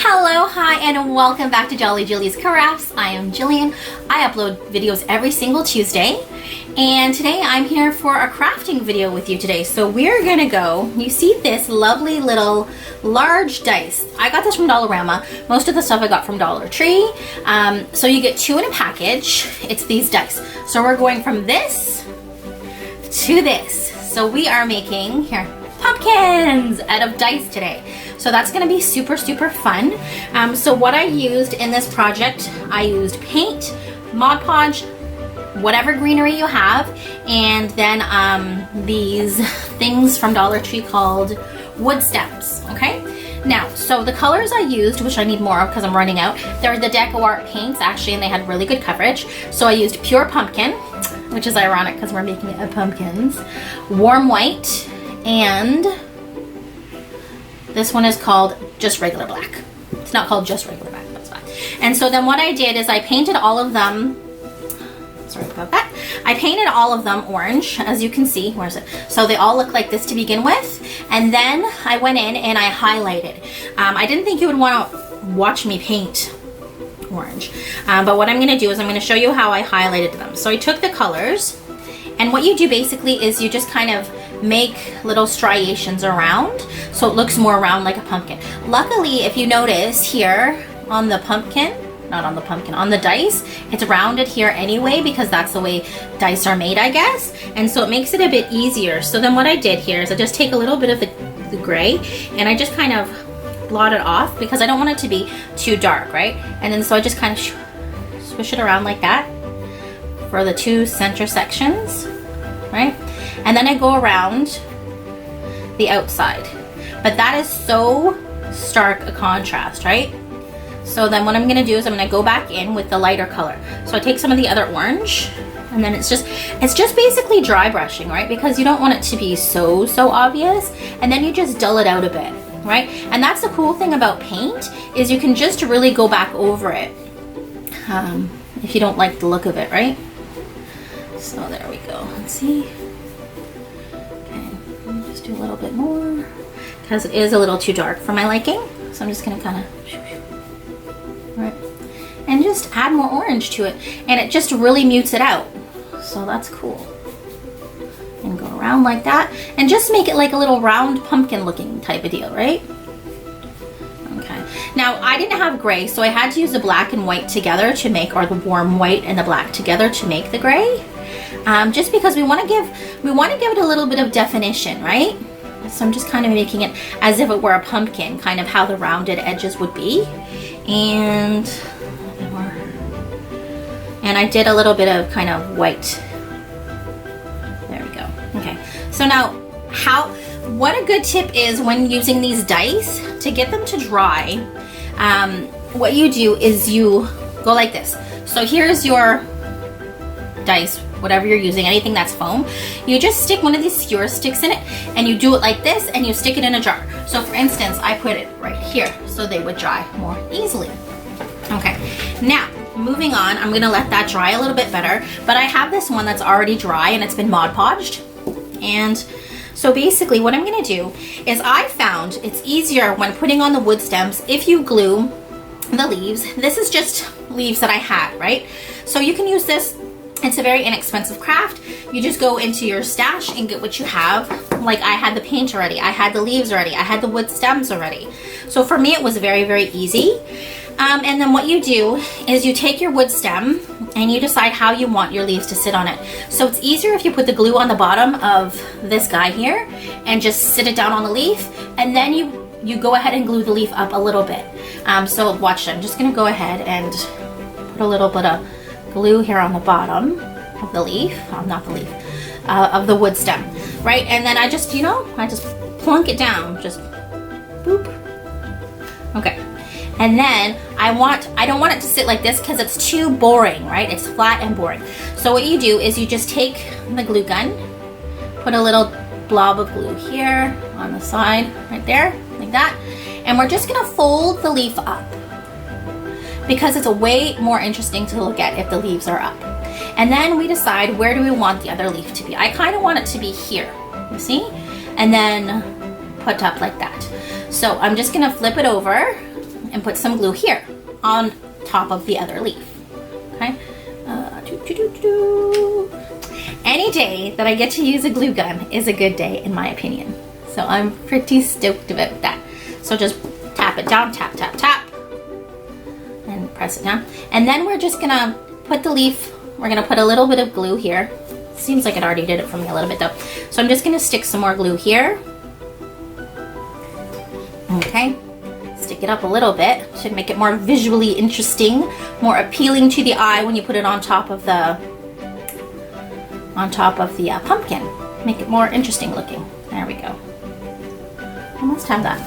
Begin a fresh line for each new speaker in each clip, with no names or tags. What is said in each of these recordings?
Hello, hi, and welcome back to Jolly Jilly's Crafts. I am Jillian. I upload videos every single Tuesday, and today I'm here for a crafting video with you today. So we're gonna go, you see this lovely little large dice. I got this from Dollarama. Most of the stuff I got from Dollar Tree. So you get 2 in a package. It's these dice. So we're going from this to this. So we are making, here, pumpkins out of dice today. So that's gonna be super fun. So what I used in this project, I used paint, Mod Podge, whatever greenery you have, and then these things from Dollar Tree called wood stems, okay? Now, so the colors I used, which I need more of because I'm running out, they're the Deco Art paints actually, and they had really good coverage. So I used pure pumpkin, which is ironic because we're making it of pumpkins, warm white, and this one is called just regular black. It's not called just regular black, that's fine. And so then what I did is I painted all of them, sorry about that. I painted all of them orange, as you can see. Where is it? So they all look like this to begin with. And then I went in and I highlighted. I didn't think you would want to watch me paint orange. But what I'm going to do is I'm going to show you how I highlighted them. So I took the colors, and what you do basically is you just kind of make little striations around so it looks more round like a pumpkin. Luckily, if you notice here on the pumpkin, not on the pumpkin, on the dice, it's rounded here anyway because that's the way dice are made, I guess. And so it makes it a bit easier. So then what I did here is I just take a little bit of the gray and I just kind of blot it off because I don't want it to be too dark, right? And then so I just kind of swish it around like that for the 2 center sections, right? And then I go around the outside. But that is so stark a contrast, right? So then what I'm gonna do is I'm gonna go back in with the lighter color. So I take some of the other orange, and then it's just basically dry brushing, right? Because you don't want it to be so obvious, and then you just dull it out a bit, right? And that's the cool thing about paint, is you can just really go back over it if you don't like the look of it, right? So there we go, let's see. Just do a little bit more because it is a little too dark for my liking. So I'm just gonna kind of, right, and just add more orange to it, and it just really mutes it out. So that's cool. And go around like that, and just make it like a little round pumpkin looking type of deal, right? Okay. Now I didn't have gray, so I had to use the black and white together to make, or the warm white and the black together to make the gray. Just because we want to give it a little bit of definition, right? So I'm just kind of making it as if it were a pumpkin, kind of how the rounded edges would be. And I did a little bit of kind of white. There we go. Okay. So now what a good tip is when using these dice to get them to dry, what you do is you go like this. So here's your dice, whatever you're using, anything that's foam, you just stick one of these skewer sticks in it, and you do it like this, and you stick it in a jar. So for instance, I put it right here so they would dry more easily. Okay, now moving on, I'm gonna let that dry a little bit better, but I have this one that's already dry and it's been Mod Podged. And so basically what I'm gonna do is I found it's easier when putting on the wood stems if you glue the leaves. This is just leaves that I had, right? So you can use this. It's a very inexpensive craft. You just go into your stash and get what you have. Like I had the paint already, I had the leaves already, I had the wood stems already. So for me it was very easy. And then what you do is you take your wood stem and you decide how you want your leaves to sit on it. So it's easier if you put the glue on the bottom of this guy here and just sit it down on the leaf, and then you go ahead and glue the leaf up a little bit. So watch, I'm just gonna go ahead and put a little bit of glue here on the bottom of the leaf, not the leaf, of the wood stem, right? And then I just, I just plunk it down, just boop. Okay. And then I don't want it to sit like this because it's too boring, right? It's flat and boring. So what you do is you just take the glue gun, put a little blob of glue here on the side, right there, like that. And we're just gonna fold the leaf up, because it's a way more interesting to look at if the leaves are up. And then we decide, where do we want the other leaf to be? I kind of want it to be here, you see? And then put up like that. So I'm just gonna flip it over and put some glue here on top of the other leaf. Okay. Any day that I get to use a glue gun is a good day in my opinion. So I'm pretty stoked about that. So just tap it down, tap, tap, tap, and press it down. And then we're just gonna put the leaf, we're gonna put a little bit of glue here. Seems like it already did it for me a little bit though. So I'm just gonna stick some more glue here. Okay, stick it up a little bit. Should make it more visually interesting, more appealing to the eye when you put it on top of the pumpkin. Make it more interesting looking. There we go. I must have that.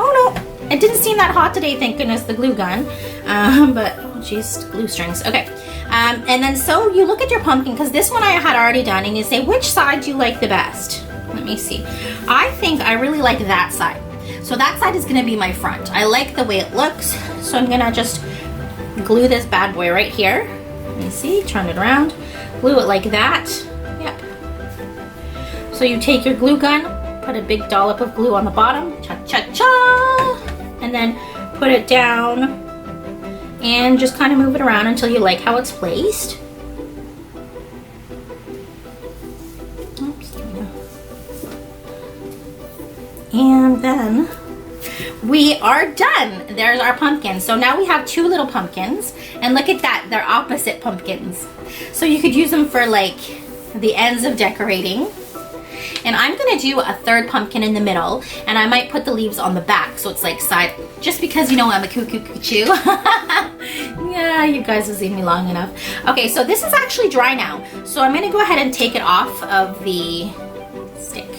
Oh no, it didn't seem that hot today, thank goodness, the glue gun. But, oh geez, glue strings. Okay, and then so you look at your pumpkin, because this one I had already done, and you say, which side do you like the best? Let me see. I think I really like that side. So that side is gonna be my front. I like the way it looks, so I'm gonna just glue this bad boy right here. Let me see, turn it around. Glue it like that. Yep. So you take your glue gun, put a big dollop of glue on the bottom, cha-cha-cha, and then put it down and just kind of move it around until you like how it's placed. Oops, there we go. And then we are done. There's our pumpkin. So now we have two little pumpkins, and look at that, they're opposite pumpkins. So you could use them for like the ends of decorating. And I'm gonna do a third pumpkin in the middle, and I might put the leaves on the back so it's like side, just because you know I'm a cuckoo. Yeah, you guys have seen me long enough. Okay, so this is actually dry now. So I'm gonna go ahead and take it off of the stick.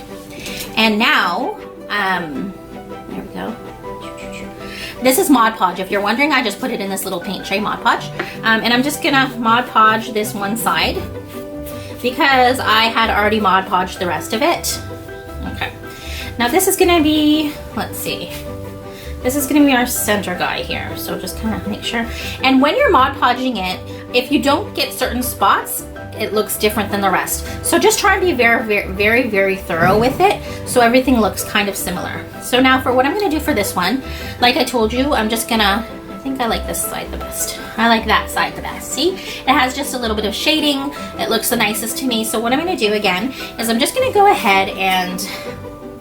And now, there we go. This is Mod Podge. If you're wondering, I just put it in this little paint tray, Mod Podge. And I'm just gonna Mod Podge this one side, because I had already Mod Podged the rest of it. Okay. Now this is gonna be, let's see. This is gonna be our center guy here. So just kind of make sure. And when you're Mod Podging it, if you don't get certain spots, it looks different than the rest. So just try and be very, very, very, very thorough with it, so everything looks kind of similar. So now for what I'm gonna do for this one, like I told you, I'm just gonna, I think I like this side the best. I like that side the best. See, it has just a little bit of shading. It looks the nicest to me. So what I'm gonna do again is I'm just gonna go ahead and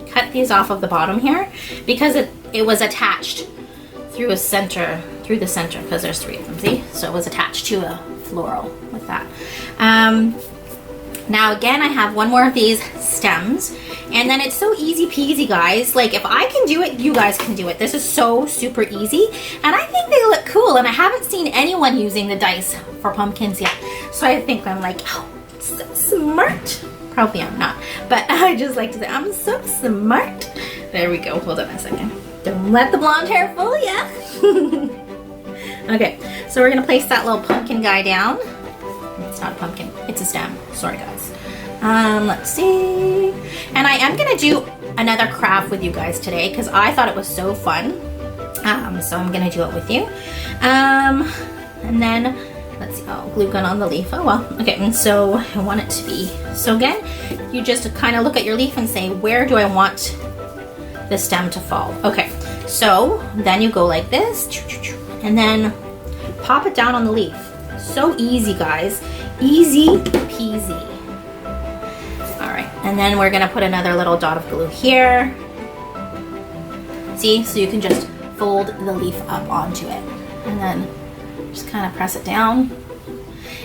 cut these off of the bottom here, because it was attached through the center, because there's three of them, see? So it was attached to a floral with that. Now again, I have one more of these stems, and then it's so easy peasy, guys. Like, if I can do it, you guys can do it. This is so super easy, and I think they look cool, and I haven't seen anyone using the dice for pumpkins yet. So I think I'm like, oh, so smart. Probably I'm not, but I just like to say, I'm so smart. There we go, hold on a second. Don't let the blonde hair fool ya. Okay, so we're gonna place that little pumpkin guy down. It's not a pumpkin, it's a stem. Sorry guys. Let's see. And I am gonna do another craft with you guys today, because I thought it was so fun. So I'm gonna do it with you. And then, let's see, oh, glue gun on the leaf, oh well. Okay, and so I want it to be, so again, you just kind of look at your leaf and say, where do I want the stem to fall? Okay, so then you go like this, and then pop it down on the leaf. So easy, guys. Easy peasy. All right, and then we're gonna put another little dot of glue here. See, so you can just fold the leaf up onto it, and then just kind of press it down.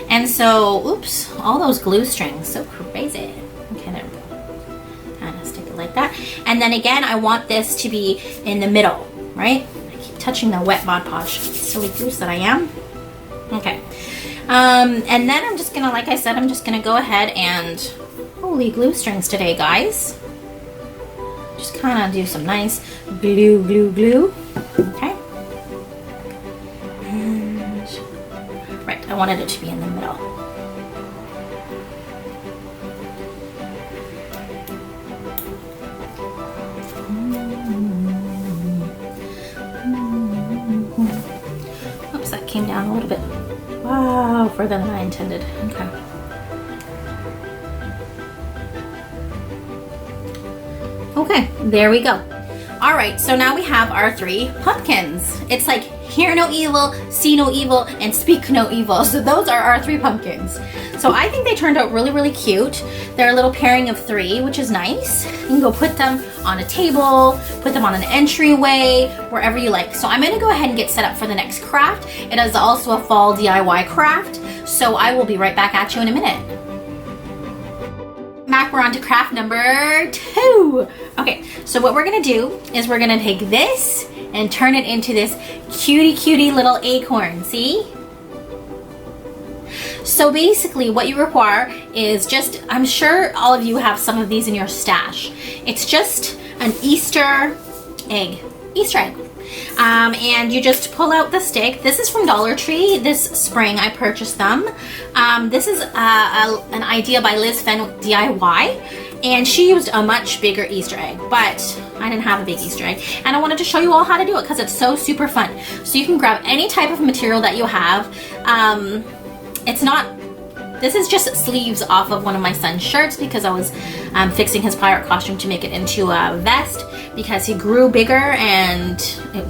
And so, oops, all those glue strings, so crazy. Okay, there we go. Kind of stick it like that. And then again, I want this to be in the middle, right? I keep touching the wet Mod Podge, silly goose that I am. Okay, and then I'm just gonna, like I said, I'm just gonna go ahead and, holy glue strings today, guys. Just kind of do some nice glue, glue, glue. Okay. And, right, I wanted it to be in the middle. Oops, that came down a little bit. Wow, further than I intended. Okay. Okay, there we go. All right, so now we have our 3 pumpkins. It's like hear no evil, see no evil, and speak no evil. So those are our 3 pumpkins. So I think they turned out really, really cute. They're a little pairing of 3, which is nice. You can go put them on a table, put them on an entryway, wherever you like. So I'm gonna go ahead and get set up for the next craft. It is also a fall DIY craft. So I will be right back at you in a minute. Back, we're on to craft number 2. Okay, so what we're gonna do is we're gonna take this and turn it into this cutie little acorn, see? So basically what you require is just, I'm sure all of you have some of these in your stash. It's just an Easter egg. And you just pull out the stick. This is from Dollar Tree. This spring I purchased them. This is an idea by Liz Fenn DIY, and she used a much bigger Easter egg, but I didn't have a big Easter egg, and I wanted to show you all how to do it because it's so super fun. So you can grab any type of material that you have. This is just sleeves off of one of my son's shirts because I was fixing his pirate costume to make it into a vest because he grew bigger and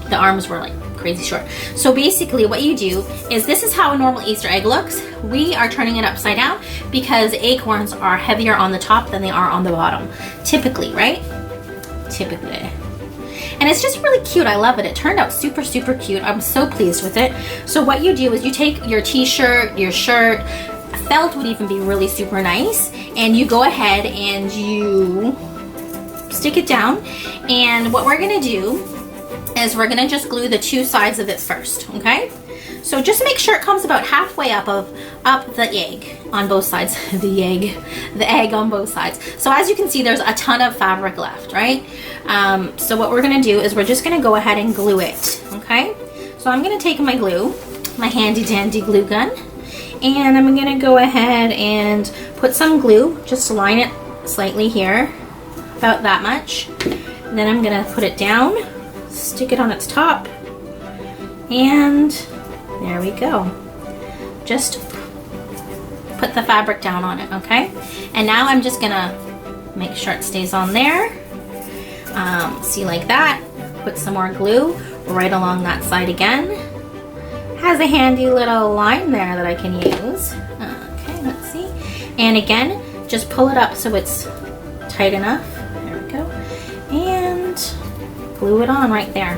the arms were like crazy short. So basically what you do is, this is how a normal Easter egg looks. We are turning it upside down because acorns are heavier on the top than they are on the bottom. Typically, right? Typically. And it's just really cute. I love it. It turned out super, super cute. I'm so pleased with it. So what you do is you take your t-shirt, your shirt, felt would even be really super nice, and you go ahead and you stick it down, and what we're gonna do is we're gonna just glue the 2 sides of it first, okay? So just make sure it comes about halfway up the egg on both sides. the egg on both sides. So as you can see, there's a ton of fabric left, right? So what we're gonna do is we're just gonna go ahead and glue it, okay? So I'm gonna take my glue, my handy dandy glue gun, and I'm gonna go ahead and put some glue, just line it slightly here, about that much. And then I'm gonna put it down, stick it on its top, and there we go. Just put the fabric down on it, okay? And now I'm just gonna make sure it stays on there. See, like that. Put some more glue right along that side again. Has a handy little line there that I can use. Okay, let's see. And again, just pull it up so it's tight enough. There we go. And glue it on right there.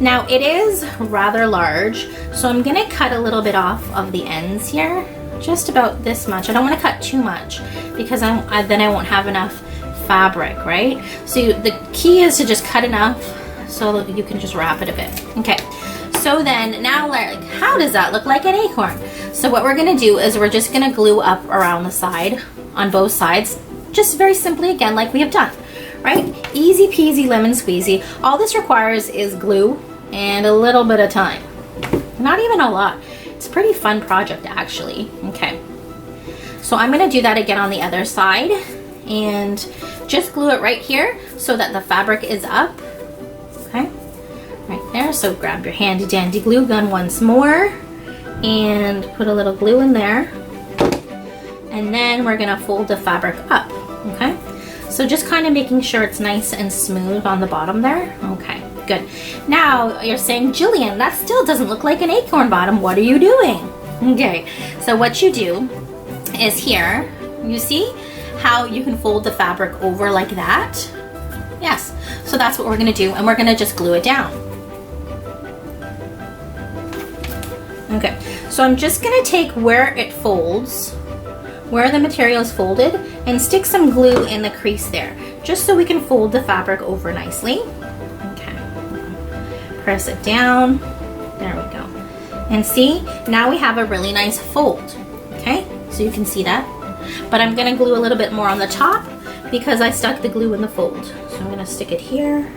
Now it is rather large, so I'm gonna cut a little bit off of the ends here, just about this much. I don't want to cut too much because then I won't have enough fabric, right? So the key is to just cut enough so that you can just wrap it a bit. Okay. So then now, like, how does that look like an acorn? So what we're gonna do is we're just gonna glue up around the side, on both sides, just very simply again, like we have done, right? Easy peasy lemon squeezy. All this requires is glue and a little bit of time. Not even a lot. It's a pretty fun project actually. Okay. So I'm gonna do that again on the other side and just glue it right here so that the fabric is up, okay? Right there, so grab your handy dandy glue gun once more and put a little glue in there. And then we're gonna fold the fabric up, okay? So just kind of making sure it's nice and smooth on the bottom there. Okay, good. Now you're saying, Jillian, that still doesn't look like an acorn bottom. What are you doing? Okay, so what you do is here, you see how you can fold the fabric over like that? Yes, so that's what we're gonna do, and we're gonna just glue it down. Okay, so I'm just gonna take where it folds, where the material is folded, and stick some glue in the crease there, just so we can fold the fabric over nicely. Okay, press it down, there we go. And see, now we have a really nice fold, okay? So you can see that. But I'm gonna glue a little bit more on the top because I stuck the glue in the fold. So I'm gonna stick it here.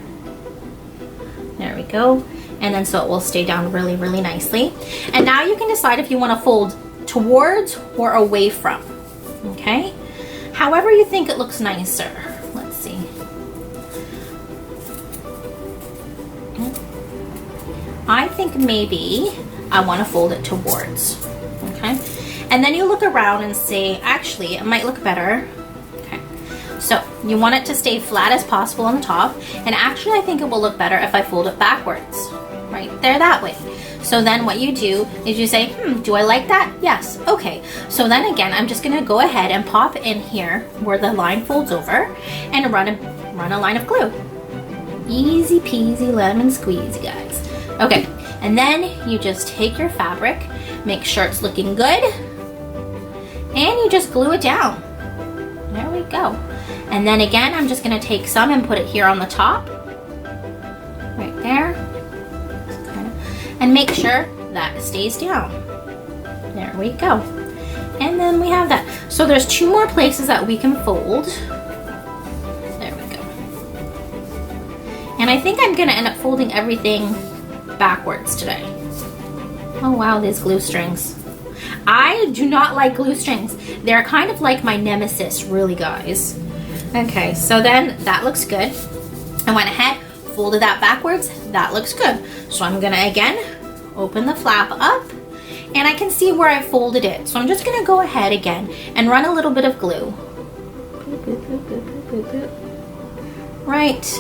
There we go. And then so it will stay down really, really nicely. And now you can decide if you want to fold towards or away from, okay? However you think it looks nicer. Let's see. I think maybe I want to fold it towards, okay? And then you look around and say, actually, it might look better. Okay, So you want it to stay flat as possible on the top, and actually I think it will look better if I fold it backwards, right there that way. So then what you do is you say, do I like that? Yes, okay. So then again, I'm just gonna go ahead and pop in here where the line folds over and run a line of glue. Easy peasy lemon squeezy, guys. Okay, and then you just take your fabric, make sure it's looking good, and you just glue it down. There we go. And then again, I'm just gonna take some and put it here on the top, right there, and make sure that stays down. There we go. And then we have that. So there's 2 more places that we can fold. There we go. And I think I'm gonna end up folding everything backwards today. Oh wow, these glue strings. I do not like glue strings. They're kind of like my nemesis, really, guys. Okay, so then that looks good. I went ahead, folded that backwards. That looks good. So I'm gonna again open the flap up, and I can see where I folded it. So I'm just gonna go ahead again and run a little bit of glue. Right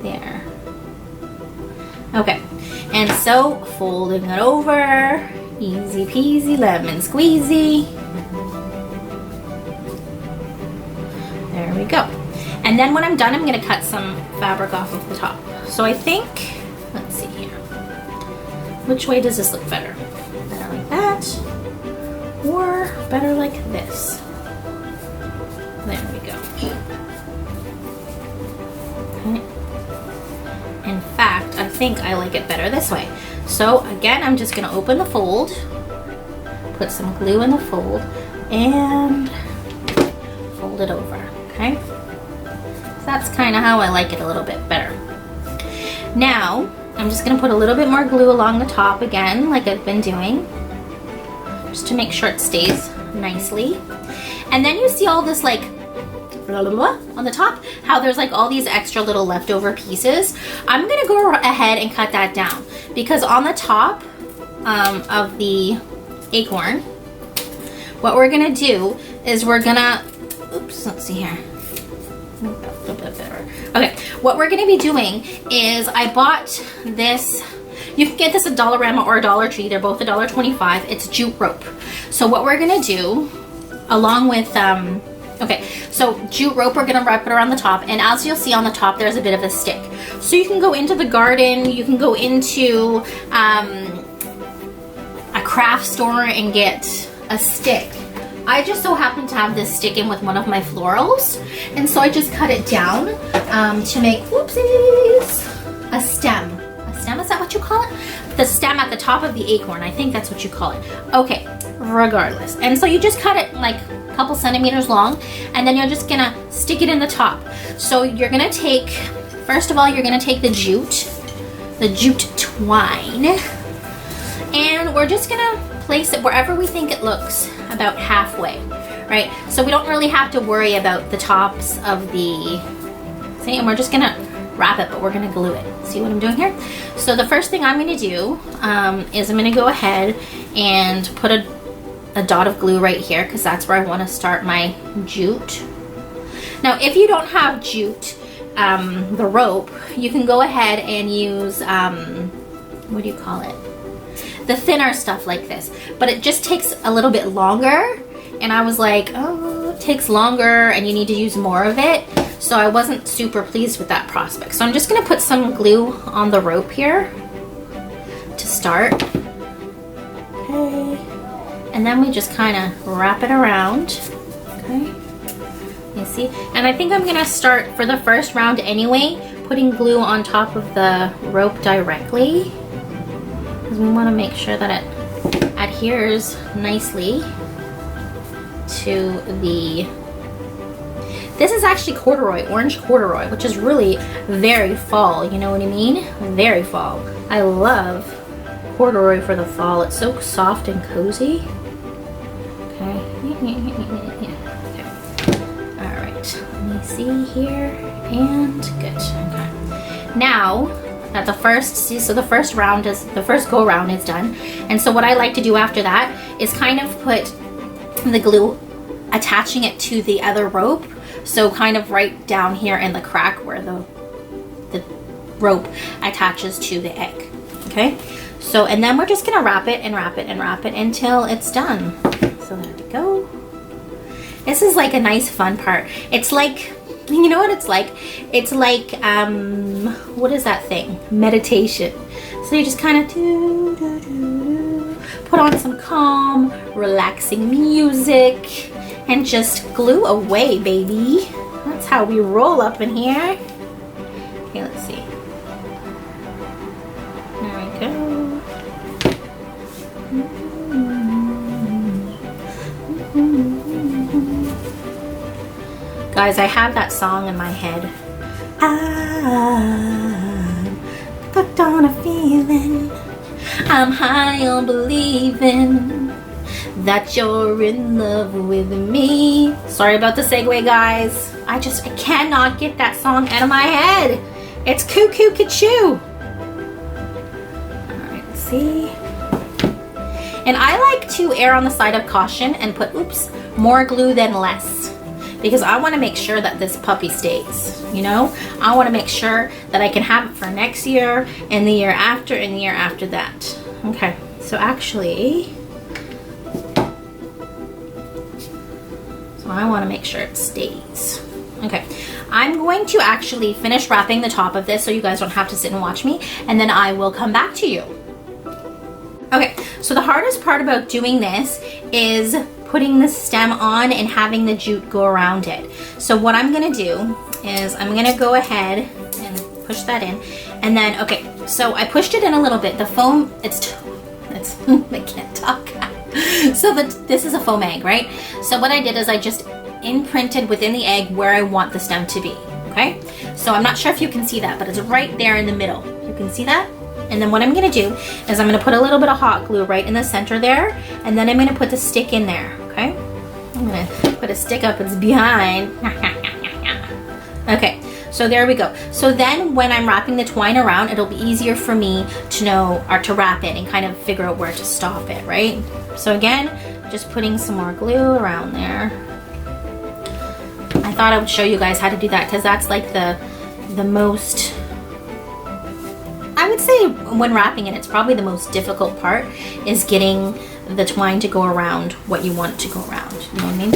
there. Okay, and so folding it over, easy peasy lemon squeezy. There we go. And then when I'm done, I'm gonna cut some fabric off of the top. So I think, let's see here. Which way does this look better? Better like that, or better like this? There we go. Okay. In fact, I think I like it better this way. So again, I'm just gonna open the fold, put some glue in the fold, and fold it over, okay? So that's kind of how I like it, a little bit better. Now, I'm just gonna put a little bit more glue along the top again, like I've been doing, just to make sure it stays nicely. And then you see all this like blah, blah, blah, on the top, how there's like all these extra little leftover pieces. I'm gonna go ahead and cut that down, because on the top of the acorn, what we're gonna do is we're gonna, oops, let's see here. A little bit better. Okay, what we're gonna be doing is I bought this, you can get this at Dollarama or Dollar Tree, they're both $1.25. It's jute rope. So what we're gonna do, along with, okay, so jute rope, we're gonna wrap it around the top, and as you'll see on the top, there's a bit of a stick. So you can go into the garden, you can go into a craft store and get a stick. I just so happen to have this stick in with one of my florals, and so I just cut it down to make, whoopsies, a stem. A stem, is that what you call it? The stem at the top of the acorn, I think that's what you call it. Okay, regardless. And so you just cut it like a couple centimeters long, and then you're just gonna stick it in the top. So you're gonna take, first of all, you're gonna take the jute twine, and we're just gonna place it wherever we think it looks, about halfway, right? So we don't really have to worry about the tops of the thing, and we're just gonna wrap it, but we're gonna glue it. See what I'm doing here? So the first thing I'm gonna do is I'm gonna go ahead and put a dot of glue right here, because that's where I wanna start my jute. Now, if you don't have jute, the rope, you can go ahead and use, what do you call it? The thinner stuff like this, but it just takes a little bit longer, and I was like, oh, it takes longer and you need to use more of it, so I wasn't super pleased with that prospect. So I'm just gonna put some glue on the rope here to start, okay, and then we just kind of wrap it around, okay, you see, and I think I'm gonna start for the first round anyway, putting glue on top of the rope directly, because we want to make sure that it adheres nicely to the, this is actually corduroy, orange corduroy, which is really very fall, you know what I mean? Very fall. I love corduroy for the fall. It's so soft and cozy. Okay. Okay. All right. Let me see here, and good. Okay. Now that the first, see, so the first round is, the first go round is done, and so what I like to do after that is kind of put the glue, attaching it to the other rope, So kind of right down here in the crack where the rope attaches to the egg. Okay, so and then we're just gonna wrap it and wrap it and wrap it until it's done. So there we go. This is like a nice fun part. It's like, you know what it's like? It's like, what is that thing? Meditation. So you just kind of put on some calm, relaxing music and just glue away, baby. That's how we roll up in here. Okay, let's see. There we go. Guys, I have that song in my head. I'm hooked on a feeling. I'm high on believing that you're in love with me. Sorry about the segue, guys. I cannot get that song out of my head. It's Cuckoo Cachoo. Alright, let's see. And I like to err on the side of caution and put, more glue than less. Because I want to make sure that this puppy stays, you know? I want to make sure that I can have it for next year and the year after and the year after that. Okay, so actually, I want to make sure it stays. Okay, I'm going to actually finish wrapping the top of this so you guys don't have to sit and watch me, and then I will come back to you. Okay, so the hardest part about doing this is putting the stem on and having the jute go around it. So what I'm gonna do is I'm gonna go ahead and push that in, and then, okay, so I pushed it in a little bit. The foam, it's I can't talk. So this is a foam egg, right? So what I did is I just imprinted within the egg where I want the stem to be, okay? So I'm not sure if you can see that, but it's right there in the middle. You can see that? And then what I'm gonna do is I'm gonna put a little bit of hot glue right in the center there, and then I'm gonna put the stick in there, okay? I'm gonna put a stick up its behind. Okay, so there we go. So then when I'm wrapping the twine around, it'll be easier for me to know, or to wrap it and kind of figure out where to stop it, right? So again, just putting some more glue around there. I thought I would show you guys how to do that because that's like the most, I would say when wrapping it, it's probably the most difficult part is getting the twine to go around what you want it to go around. You know what I mean?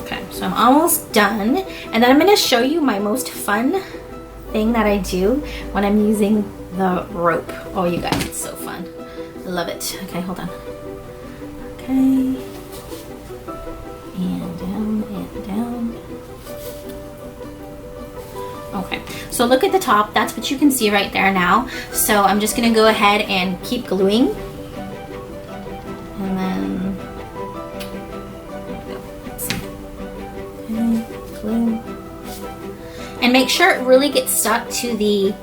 Okay, so I'm almost done. And then I'm gonna show you my most fun thing that I do when I'm using the rope. Oh, you guys, it's so fun. I love it. Okay, hold on. Okay. And down, and down. Okay, so look at the top. That's what you can see right there now. So I'm just gonna go ahead and keep gluing. And then, let's see. Okay, glue. And make sure it really gets stuck to the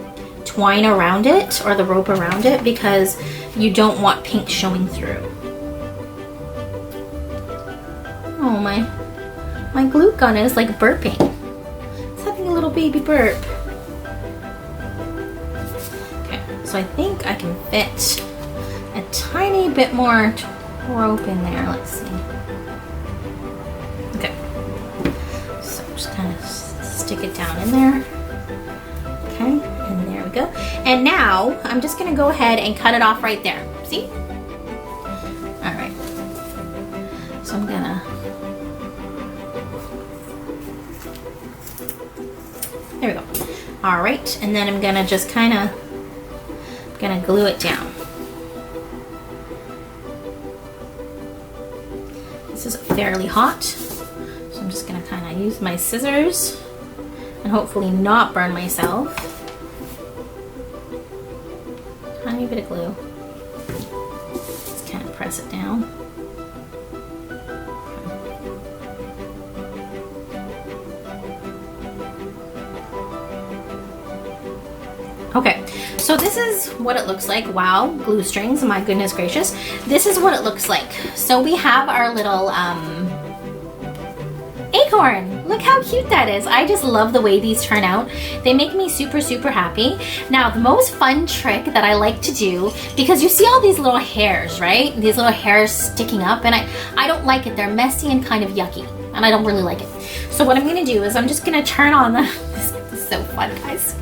twine around it, or the rope around it, because you don't want pink showing through. Oh, my glue gun is like burping. It's having a little baby burp. Okay, so I think I can fit a tiny bit more rope in there. Let's see. Okay, so just kind of stick it down in there. Okay, and there we go. And now I'm just gonna go ahead and cut it off right there. See? All right. So I'm gonna, there we go. All right, and then I'm gonna just kind of glue it down. This is fairly hot, so I'm just gonna kind of use my scissors and hopefully not burn myself. Tiny bit of glue. Just kind of press it down. Okay, so this is what it looks like. Wow, glue strings, my goodness gracious. This is what it looks like. So we have our little acorn. Look how cute that is. I just love the way these turn out. They make me super, super happy. Now, the most fun trick that I like to do, because you see all these little hairs, right? These little hairs sticking up, and I don't like it. They're messy and kind of yucky. and I don't really like it. So what I'm gonna do is I'm just gonna turn on the, this is so fun, guys.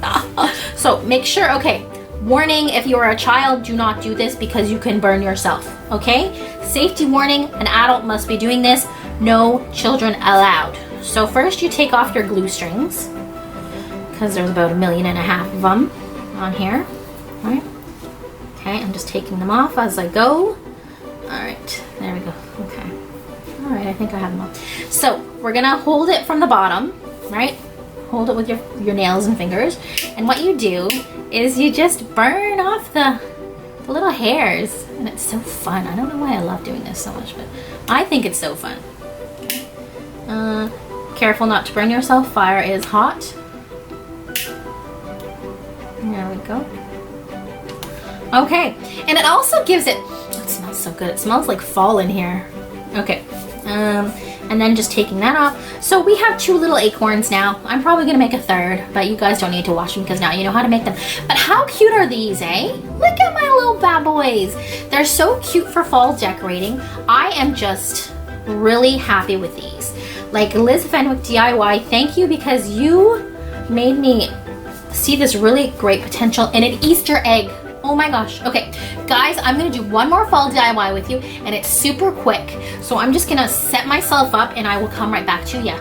So make sure, okay, warning, if you are a child, do not do this because you can burn yourself, okay? Safety warning, an adult must be doing this, no children allowed. So first you take off your glue strings, because there's about 1.5 million of them on here, all right? Okay, I'm just taking them off as I go. All right, there we go, okay. All right, I think I have them all. So we're gonna hold it from the bottom, right? Hold it with your nails and fingers. And what you do is you just burn off the little hairs. And it's so fun. I don't know why I love doing this so much, but I think it's so fun. Careful not to burn yourself. Fire is hot. There we go. Okay, and it also gives it, oh, it smells so good. It smells like fall in here. Okay, and then just taking that off. So we have 2 little acorns now. I'm probably gonna make a third, but you guys don't need to wash them because now you know how to make them. But how cute are these, eh? Look at my little bad boys. They're so cute for fall decorating. I am just really happy with these. Like Liz Fenwick DIY, thank you, because you made me see this really great potential in an Easter egg. Oh my gosh. Okay, guys, I'm gonna do one more fall DIY with you, and it's super quick. So I'm just gonna set myself up and I will come right back to you.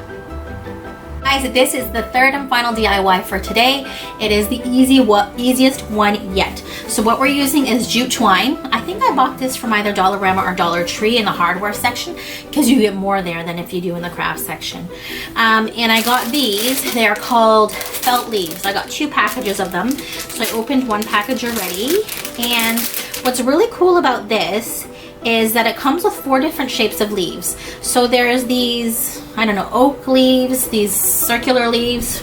Guys, this is the third and final DIY for today. It is the easiest one yet. So what we're using is jute twine. I think I bought this from either Dollarama or Dollar Tree in the hardware section because you get more there than if you do in the craft section. And I got these. They are called felt leaves. I got 2 packages of them. So I opened one package already. And what's really cool about this is that it comes with 4 different shapes of leaves. So there's these, I don't know, oak leaves, these circular leaves,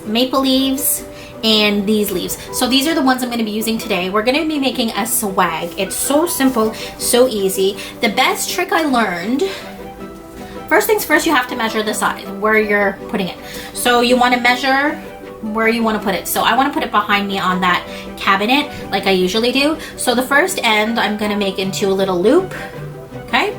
maple leaves, and these leaves. So these are the ones I'm going to be using today. We're going to be making a swag. It's so simple, so easy. The best trick I learned, first things first, you have to measure the size, where you're putting it. So you want to measure where you want to put it. So I want to put it behind me on that cabinet like I usually do. So the first end I'm going to make into a little loop, okay?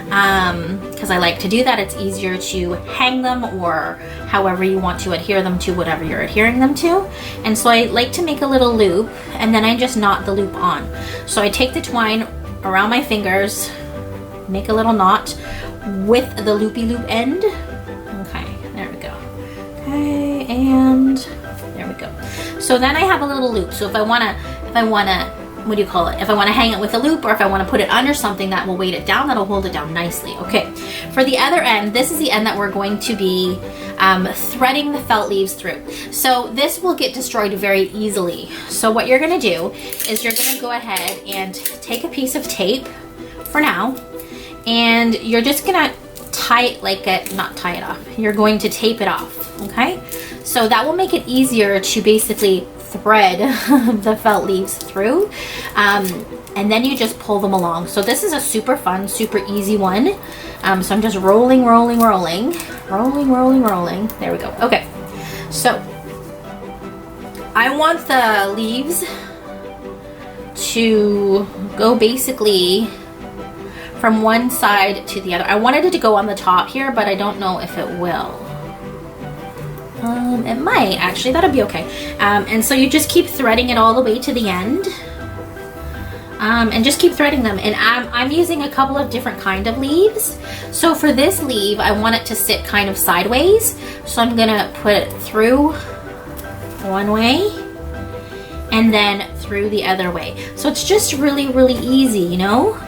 Because I like to do that. It's easier to hang them or however you want to adhere them to whatever you're adhering them to. And so I like to make a little loop and then I just knot the loop on. So I take the twine around my fingers, make a little knot with the loopy loop end. Okay, there we go. Okay, and there we go. So then I have a little loop. So if I wanna, what do you call it? If I wanna hang it with a loop or if I wanna put it under something that will weight it down, that'll hold it down nicely. Okay, for the other end, this is the end that we're going to be threading the felt leaves through. So this will get destroyed very easily. So what you're gonna do is you're gonna go ahead and take a piece of tape for now, and you're just gonna tie it like it, not tie it off, you're going to tape it off, okay? So that will make it easier to basically thread the felt leaves through, and then you just pull them along. So this is a super fun, super easy one. So I'm just rolling. There we go. Okay, so I want the leaves to go basically from one side to the other. I wanted it to go on the top here, but I don't know if it will. It might actually, that'll be okay. And so you just keep threading it all the way to the end, and just keep threading them. And I'm using a couple of different kind of leaves. So for this leaf, I want it to sit kind of sideways. So I'm gonna put it through one way and then through the other way. So it's just really, really easy, you know?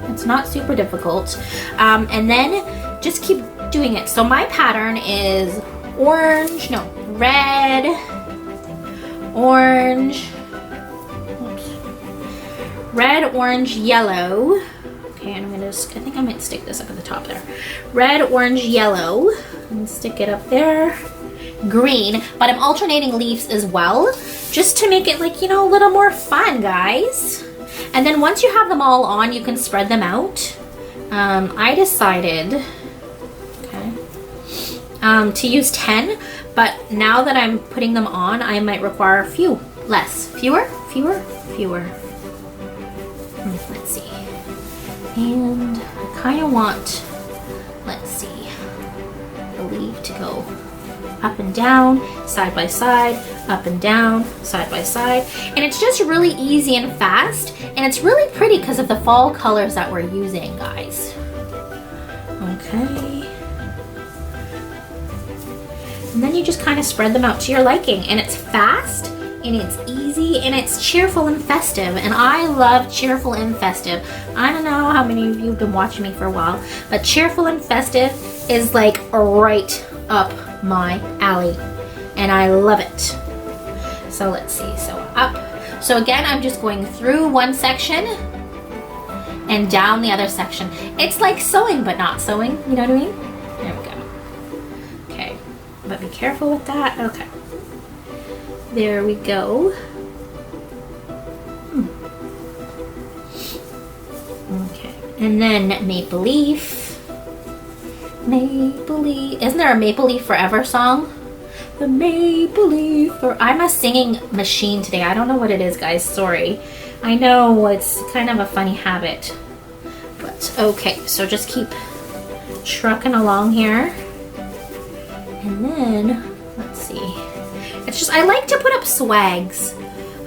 It's not super difficult. And then just keep doing it. So my pattern is red, orange, red, orange, yellow. Okay, and I'm gonna just, I think I might stick this up at the top there. Red, orange, yellow, and stick it up there. Green, but I'm alternating leaves as well, just to make it like, you know, a little more fun, guys. And then once you have them all on, you can spread them out. I decided, to use 10, but now that I'm putting them on, I might require a few less. Fewer. Let's see. And I kind of want let's see, believe to go up and down, side by side, up and down, side by side. And it's just really easy and fast. And it's really pretty because of the fall colors that we're using, guys. Okay. And then you just kind of spread them out to your liking. And it's fast, and it's easy, and it's cheerful and festive. And I love cheerful and festive. I don't know how many of you have been watching me for a while, but cheerful and festive is like right up my alley, and I love it. So let's see, so up. So again, I'm just going through one section and down the other section. It's like sewing, but not sewing, you know what I mean? There we go. Okay, but be careful with that. Okay. There we go. Okay, and then maple leaf. Maple leaf. Isn't there a Maple Leaf Forever song? The Maple Leaf I'm a singing machine today. I don't know what it is, guys. Sorry. I know it's kind of a funny habit. But okay, so just keep trucking along here. And then, let's see. It's just, I like to put up swags.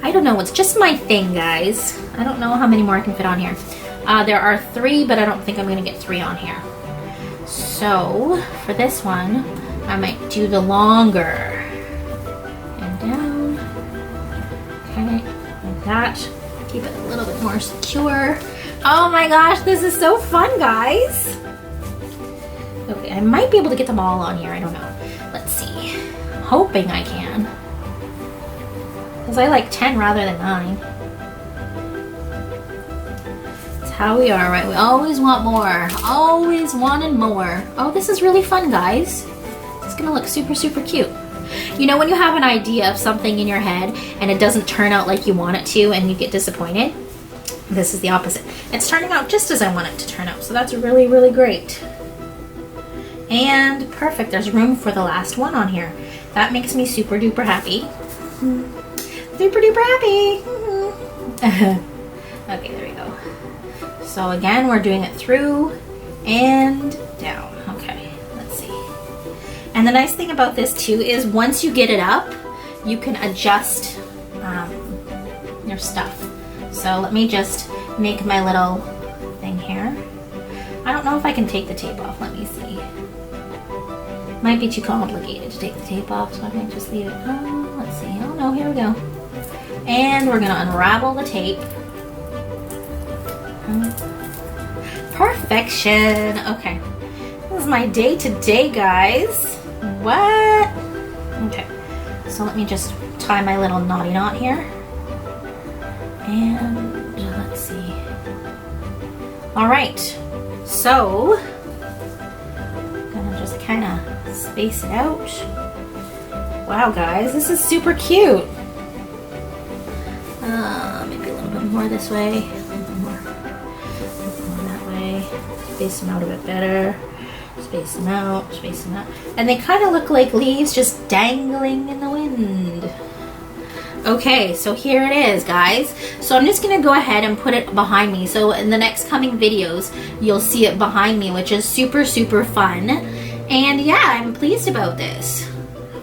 I don't know, it's just my thing, guys. I don't know how many more I can fit on here. There are 3, but I don't think I'm going to get 3 on here. So, for this one, I might do the longer. And down. Okay, like that. Keep it a little bit more secure. Oh my gosh, this is so fun, guys. Okay, I might be able to get them all on here. I don't know. Let's see. I'm hoping I can. Because I like 10 rather than 9. How we are, right? We always want more. Always wanted more. Oh, this is really fun, guys. It's gonna look super, super cute. You know when you have an idea of something in your head and it doesn't turn out like you want it to and you get disappointed? This is the opposite. It's turning out just as I want it to turn out. So that's really, really great. And perfect. There's room for the last one on here. That makes me super duper happy. Super duper happy. Okay, there we go. So again, we're doing it through and down. Okay, let's see. And the nice thing about this too is once you get it up, you can adjust your stuff. So let me just make my little thing here. I don't know if I can take the tape off. Let me see. Might be too complicated to take the tape off, so I might just leave it. Oh, let's see. Oh no, here we go. And we're gonna unravel the tape. Perfection. Okay. This is my day-to-day, guys. What? Okay. So let me just tie my little knotty knot here. And let's see. All right. So I'm gonna just kind of space it out. Wow, guys, this is super cute. Maybe a little bit more this way. Space them out a bit better. Space them out, space them out. And they kind of look like leaves just dangling in the wind. Okay, so here it is, guys. So I'm just gonna go ahead and put it behind me. So in the next coming videos, you'll see it behind me, which is super, super fun. And yeah, I'm pleased about this.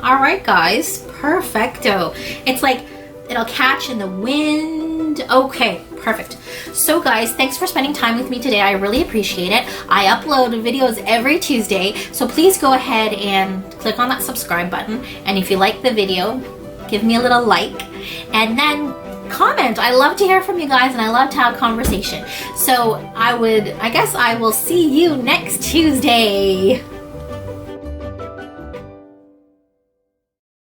All right, guys, perfecto. It's like, it'll catch in the wind. Okay, perfect. So guys, thanks for spending time with me today. I really appreciate it. I upload videos every Tuesday, so please go ahead and click on that subscribe button. And if you like the video, give me a little like and then comment. I love to hear from you guys and I love to have conversation. So I guess I will see you next Tuesday.